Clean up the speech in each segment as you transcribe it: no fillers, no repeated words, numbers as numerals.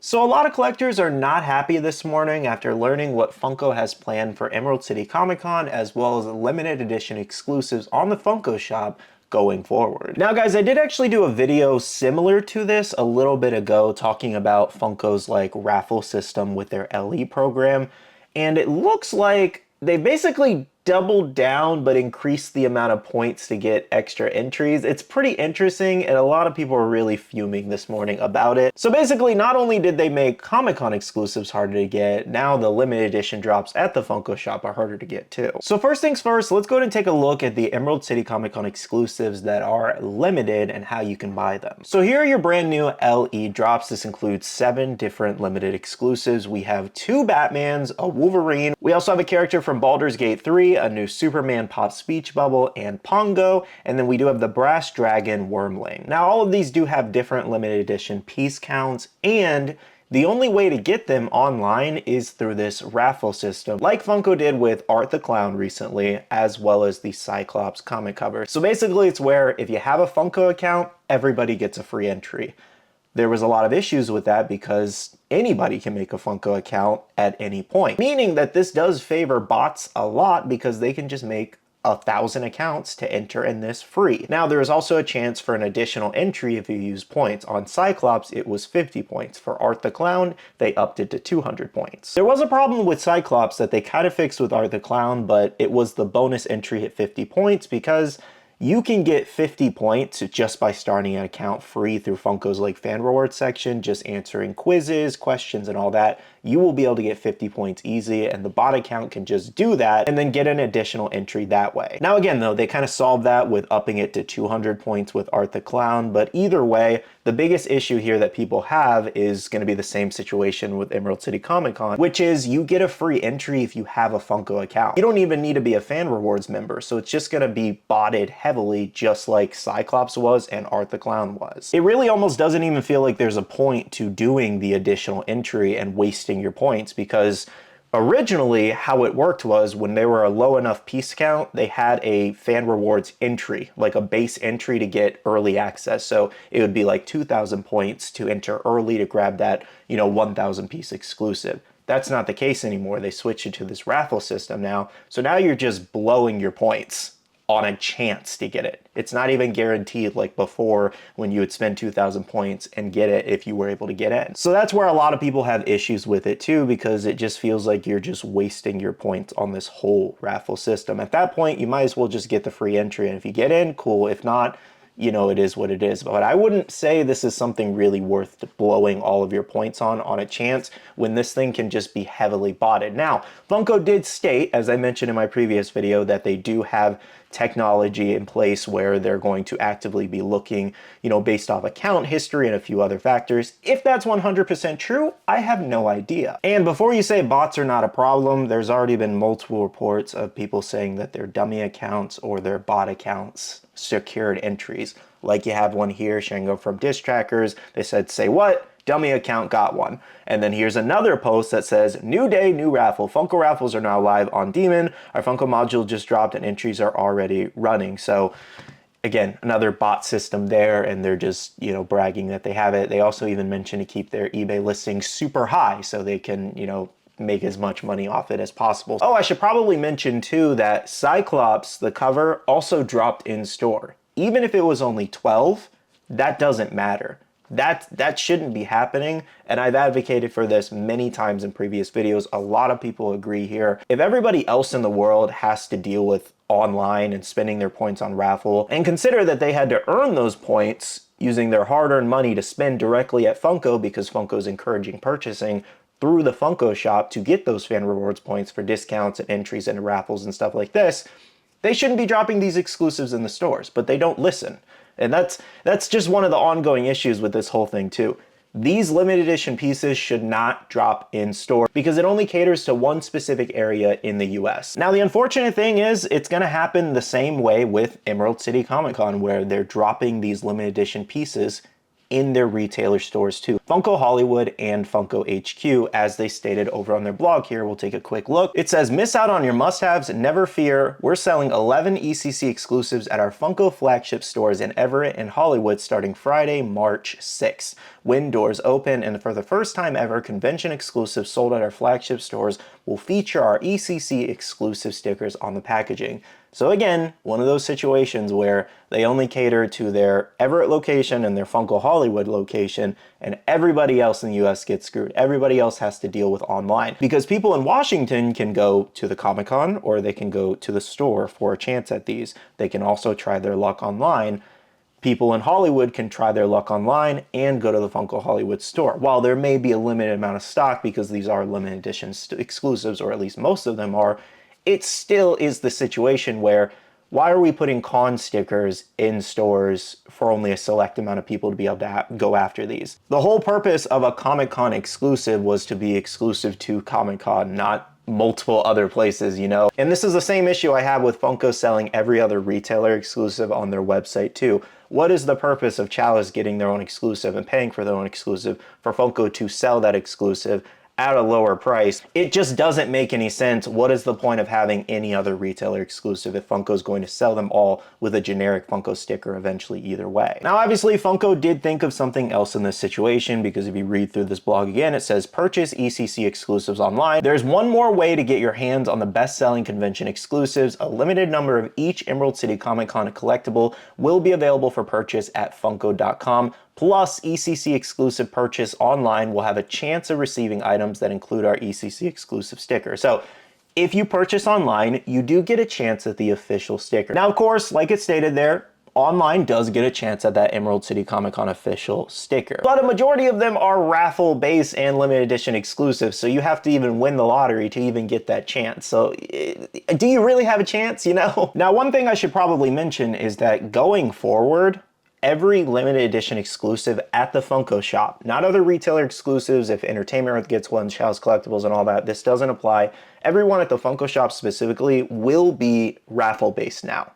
So a lot of collectors are not happy this morning after learning what Funko has planned for Emerald City Comic Con, as well as limited edition exclusives on the Funko shop going forward. Now guys, I did actually do a video similar to this a little bit ago talking about Funko's like raffle system with their LE program, and it looks like they basically doubled down but increased the amount of points to get extra entries. It's pretty interesting, and a lot of people are really fuming this morning about it. So basically, not only did they make Comic-Con exclusives harder to get, now the limited edition drops at the Funko shop are harder to get too. So first things first, let's go ahead and take a look at the Emerald City Comic-Con exclusives that are limited and how you can buy them. So here are your brand new LE drops. This includes 7 different limited exclusives. We have 2 Batmans, a Wolverine. We also have a character from Baldur's Gate 3, a new Superman Pop Speech Bubble, and Pongo, and then we do have the Brass Dragon Wormling. Now all of these do have different limited edition piece counts, and the only way to get them online is through this raffle system, like Funko did with Art the Clown recently, as well as the Cyclops comic cover. So basically it's where if you have a Funko account, everybody gets a free entry. There was a lot of issues with that because anybody can make a Funko account at any point, meaning that this does favor bots a lot because they can just make 1,000 accounts to enter in this free. Now there is also a chance for an additional entry if you use points. On Cyclops it was 50 points. For Art the Clown they upped it to 200 points. There was a problem with Cyclops that they kind of fixed with Art the Clown, but it was the bonus entry at 50 points because you can get 50 points just by starting an account free through Funko's like fan rewards section, just answering quizzes, questions, and all that. You will be able to get 50 points easy, and the bot account can just do that and then get an additional entry that way. Now again though, they kind of solved that with upping it to 200 points with Art the Clown, but either way, the biggest issue here that people have is going to be the same situation with Emerald City Comic Con, which is you get a free entry if you have a Funko account. You don't even need to be a fan rewards member, so it's just going to be botted heavily just like Cyclops was and Art the Clown was. It really almost doesn't even feel like there's a point to doing the additional entry and wasting your points, because originally how it worked was when they were a low enough piece count, they had a fan rewards entry, like a base entry to get early access. So it would be like 2,000 points to enter early to grab that, 1,000 piece exclusive. That's not the case anymore. They switched it to this raffle system now. So now you're just blowing your points on a chance to get it. It's not even guaranteed like before when you would spend 2,000 points and get it if you were able to get in. So that's where a lot of people have issues with it too, because it just feels like you're just wasting your points on this whole raffle system. At that point, you might as well just get the free entry, and if you get in, cool. If not, it is what it is. But I wouldn't say this is something really worth blowing all of your points on a chance when this thing can just be heavily botted. Now, Funko did state, as I mentioned in my previous video, that they do have technology in place where they're going to actively be looking, based off account history and a few other factors. If that's 100% true, I have no idea. And before you say bots are not a problem, there's already been multiple reports of people saying that their dummy accounts or their bot accounts secured entries. Like you have one here, Shango from Dish Trackers. They said, say what? Dummy account got one. And then here's another post that says, new day, new raffle. Funko raffles are now live on Demon. Our Funko module just dropped and entries are already running. So again, another bot system there, and they're just, bragging that they have it. They also even mentioned to keep their eBay listings super high so they can, make as much money off it as possible. Oh, I should probably mention too that Cyclops, the cover, also dropped in store. Even if it was only 12, that doesn't matter. That shouldn't be happening, and I've advocated for this many times in previous videos. A lot of people agree here. If everybody else in the world has to deal with online and spending their points on raffle, and consider that they had to earn those points using their hard-earned money to spend directly at Funko because Funko's encouraging purchasing through the Funko shop to get those fan rewards points for discounts and entries into raffles and stuff like this, they shouldn't be dropping these exclusives in the stores, but they don't listen. And that's just one of the ongoing issues with this whole thing too. These limited edition pieces should not drop in store because it only caters to one specific area in the US. Now the unfortunate thing is it's gonna happen the same way with Emerald City Comic Con, where they're dropping these limited edition pieces in their retailer stores too. Funko Hollywood and Funko HQ, as they stated over on their blog here. We'll take a quick look. It says, miss out on your must-haves? Never fear. We're selling 11 ECC exclusives at our Funko flagship stores in Everett and Hollywood starting Friday, March 6th. When doors open, and for the first time ever, convention exclusives sold at our flagship stores will feature our ECC exclusive stickers on the packaging. So again, one of those situations where they only cater to their Everett location and their Funko Hollywood location, and everybody else in the US gets screwed. Everybody else has to deal with online. Because people in Washington can go to the Comic-Con or they can go to the store for a chance at these. They can also try their luck online. People in Hollywood can try their luck online and go to the Funko Hollywood store. While there may be a limited amount of stock because these are limited edition exclusives, or at least most of them are, it still is the situation where why are we putting con stickers in stores for only a select amount of people to be able to go after these? The whole purpose of a Comic-Con exclusive was to be exclusive to Comic-Con, not multiple other places, you know? And this is the same issue I have with Funko selling every other retailer exclusive on their website too. What is the purpose of Chalice getting their own exclusive and paying for their own exclusive for Funko to sell that exclusive at a lower price? It just doesn't make any sense. What is the point of having any other retailer exclusive if Funko's going to sell them all with a generic Funko sticker eventually either way? Now, obviously, Funko did think of something else in this situation, because if you read through this blog again, it says purchase ECC exclusives online. There's one more way to get your hands on the best-selling convention exclusives. A limited number of each Emerald City Comic Con collectible will be available for purchase at Funko.com. Plus, ECC exclusive purchase online will have a chance of receiving items that include our ECC exclusive sticker. So if you purchase online, you do get a chance at the official sticker. Now, of course, like it stated there, online does get a chance at that Emerald City Comic Con official sticker. But a majority of them are raffle based and limited edition exclusives, so you have to even win the lottery to even get that chance. So do you really have a chance, you know? Now, one thing I should probably mention is that going forward, every limited edition exclusive at the Funko shop, not other retailer exclusives, if Entertainment Earth gets one, Chalice Collectibles and all that, this doesn't apply. Everyone at the Funko shop specifically will be raffle based now.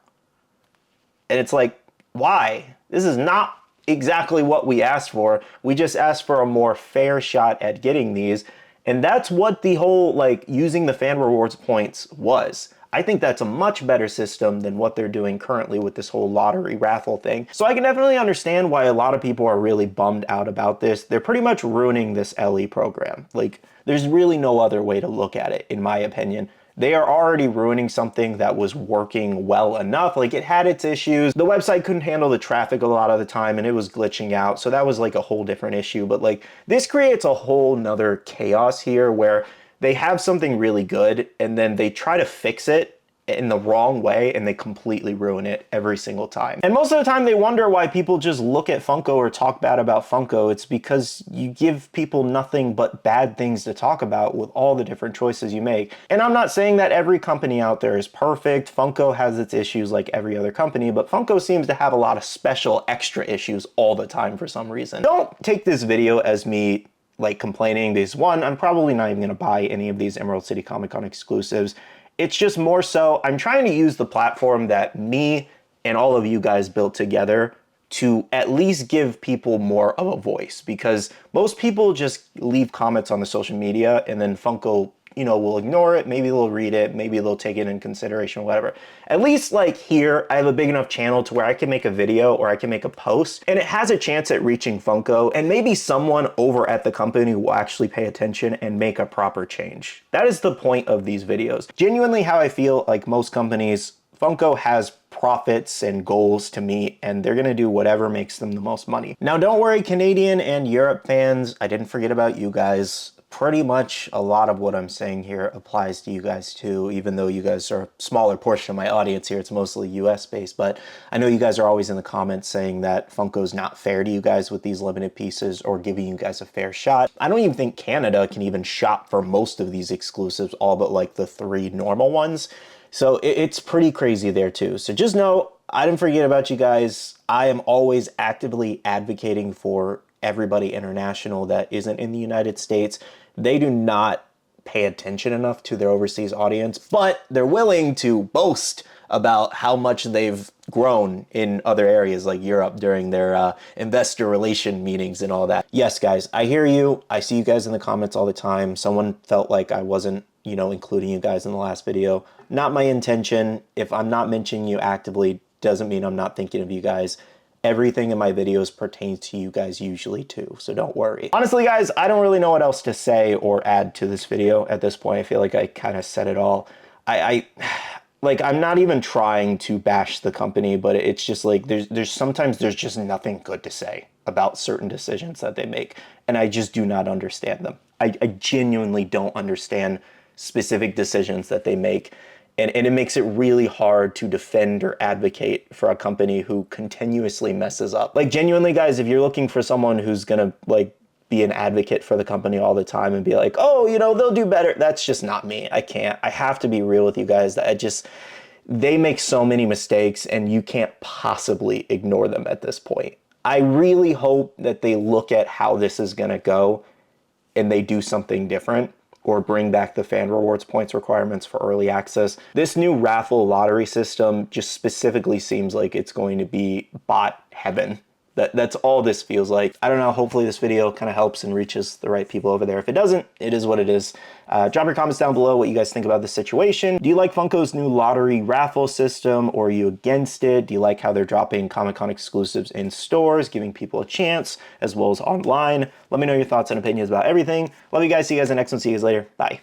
And it's like, why? This is not exactly what we asked for. We just asked for a more fair shot at getting these. And that's what the whole, like, using the fan rewards points was. I think that's a much better system than what they're doing currently with this whole lottery raffle thing. So I can definitely understand why a lot of people are really bummed out about this. They're pretty much ruining this LE program. Like, there's really no other way to look at it, in my opinion. They are already ruining something that was working well enough. Like, it had its issues. The website couldn't handle the traffic a lot of the time and it was glitching out. So that was like a whole different issue. But like, this creates a whole nother chaos here where they have something really good and then they try to fix it in the wrong way and they completely ruin it every single time. And most of the time they wonder why people just look at Funko or talk bad about Funko. It's because you give people nothing but bad things to talk about with all the different choices you make. And I'm not saying that every company out there is perfect. Funko has its issues like every other company, but Funko seems to have a lot of special extra issues all the time for some reason. Don't take this video as me like complaining, because one, I'm probably not even gonna buy any of these Emerald City Comic Con exclusives. It's just more so, I'm trying to use the platform that me and all of you guys built together to at least give people more of a voice, because most people just leave comments on the social media and then Funko, you know, will ignore it. Maybe they'll read it, maybe they'll take it in consideration or whatever. At least like here, I have a big enough channel to where I can make a video or I can make a post and it has a chance at reaching Funko, and maybe someone over at the company will actually pay attention and make a proper change. That is the point of these videos. Genuinely how I feel, like most companies, Funko has profits and goals to meet, and they're gonna do whatever makes them the most money. Now, don't worry, Canadian and Europe fans, I didn't forget about you guys. Pretty much a lot of what I'm saying here applies to you guys too, even though you guys are a smaller portion of my audience here. It's mostly US based, but I know you guys are always in the comments saying that Funko's not fair to you guys with these limited pieces or giving you guys a fair shot. I don't even think Canada can even shop for most of these exclusives, all but like the 3 normal ones. So it's pretty crazy there too. So just know, I didn't forget about you guys. I am always actively advocating for everybody international that isn't in the United States. They do not pay attention enough to their overseas audience, but they're willing to boast about how much they've grown in other areas like Europe during their investor relation meetings and all that. Yes, guys, I hear you. I see you guys in the comments all the time. Someone felt like I wasn't, you know, including you guys in the last video. Not my intention. If I'm not mentioning you actively, doesn't mean I'm not thinking of you guys. Everything in my videos pertains to you guys usually too, so don't worry. Honestly, guys, I don't really know what else to say or add to this video at this point. I feel like I kind of said it all. Like, I'm not even trying to bash the company, but it's just like there's sometimes there's just nothing good to say about certain decisions that they make, and I just do not understand them. I genuinely don't understand specific decisions that they make. And it makes it really hard to defend or advocate for a company who continuously messes up. Like, genuinely, guys, if you're looking for someone who's gonna, like, be an advocate for the company all the time and be like, oh, you know, they'll do better, that's just not me. I can't. I have to be real with you guys that they make so many mistakes and you can't possibly ignore them at this point. I really hope that they look at how this is gonna go and they do something different, or bring back the fan rewards points requirements for early access. This new raffle lottery system just specifically seems like it's going to be bot heaven. That's all this feels like. I don't know, hopefully this video kind of helps and reaches the right people over there. If it doesn't, it is what it is. Drop your comments down below what you guys think about this situation. Do you like Funko's new lottery raffle system, or are you against it? Do you like how they're dropping Comic-Con exclusives in stores, giving people a chance, as well as online? Let me know your thoughts and opinions about everything. Love you guys. See you guys in the next one. See you guys later. Bye.